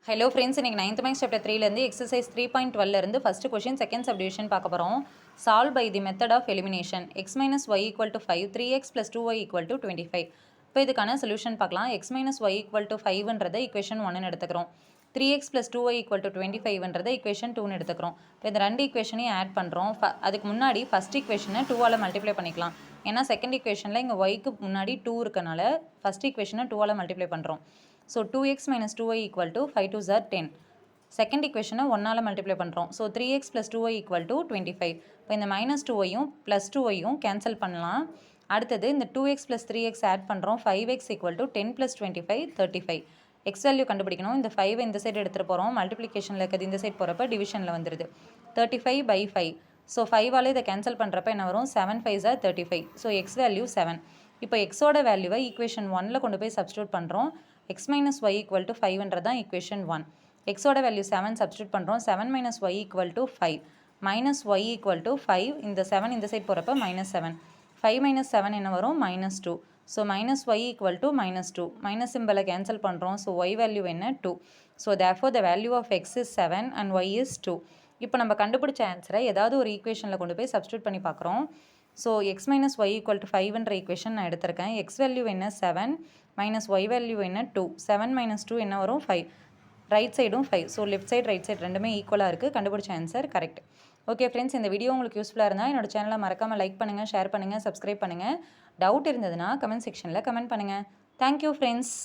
Hello friends, இன்றைக்கி 9th maths chapter 3லேருந்து exercise 3.12 first question second subdivision பார்க்க போகிறோம். Solve by the method of elimination. X minus y equal to 5, 3x + 2y equal to 25. இப்போ இதுக்கான solution பார்க்கலாம். X minus y equal to 5ன்றதை equation 1ன்னு எடுத்துக்கிறோம். 3x + 2y ஈக்குவல் டு 25ன்றதை equation 2ன்னு எடுத்துக்கிறோம். இப்போ இந்த ரெண்டு ஈக்குவேஷனையும் ஆட் பண்ணுறோம். அதுக்கு முன்னாடி ஃபஸ்ட் ஈக்குவேஷனை 2ஆல் மல்டிப்ளை பண்ணிக்கலாம். ஏன்னா செகண்ட் ஈக்குவேஷனில் இங்கே ஒய்க்கு முன்னாடி 2 இருக்கனால ஃபஸ்ட் ஈக்குவேஷனை 2ஆல் மல்டிப்ளை பண்ணுறோம். So 2x - 2y equal to 5 2s are 10. Second ஈக்குவேஷனை 1ஆல் மல்டிப்ளை பண்ணுறோம். So 3x + 2y equal to 25. இப்போ இந்த -2yயும் +2yயும் கேன்சல் பண்ணலாம். அடுத்தது இந்த 2x + 3x ஆட் பண்ணுறோம். 5x equal to 10 + 25 35. X value கண்டுபிடிக்கணும். இந்த 5 இந்த சைடு எடுத்துகிட்டு போகிறோம். மல்டிப்ளிகேஷனில் இருக்கிறது இந்த சைடு போகிறப்ப டிவிஷனில் வந்துடுது. 35/5. ஸோ 5ஆல் இதை கேன்சல் பண்ணுறப்ப என்ன வரும்? 7 5s are 35. So X value 7. இப்போ எக்ஸோட வேல்யூவை ஈக்குவேஷன் 1ல் கொண்டு போய் சப்ஸ்டியூட் பண்ணுறோம். X minus y equal to 5ன்றது தான் ஈக்குவேஷன் 1. எக்ஸோட வேல்யூ 7 சப்ஸ்டியூட் பண்ணுறோம். 7 - y equal to 5. -y equal to 5. இந்த 7 இந்த சைட் போகிறப்ப -7. 5 - 7 என்ன வரும்? -2. So -y equal to -2. Minus சிம்பிளை கேன்சல் பண்ணுறோம். ஸோ y வேல்யூ என்ன? 2. So therefore the value of x is 7 and y is 2. இப்போ நம்ம கண்டுபிடிச்ச ஆன்சரை ஏதாவது ஒரு ஈக்குவேஷனில் கொண்டு போய் சப்ஸ்டியூட் பண்ணி பார்க்குறோம். So x minus y equal to 5ன்ற ஈக்குவேஷன் நான் எடுத்திருக்கேன். எக்ஸ் வேல்யூ என்ன? 7 மைனஸ் ஒய் வேல்யூ என்ன? 2. 7 - 2 என்ன வரும்? 5. ரைட் சைடும் 5. So left side right side ரெண்டுமே ஈக்குவலாக இருக்குது. கண்டுபிடிச்ச ஆன்சர் கரெக்ட். ஓகே ஃப்ரெண்ட்ஸ், இந்த வீடியோ உங்களுக்கு யூஸ்ஃபுல்லாக இருந்தால் என்னோட சேனலை மறக்காமல் லைக் பண்ணுங்கள், ஷேர் பண்ணுங்கள், சப்ஸ்கிரைப் பண்ணுங்கள். டவுட் இருந்ததுன்னா கமெண்ட் செக்ஷனில் கமெண்ட் பண்ணுங்கள். Thank you friends.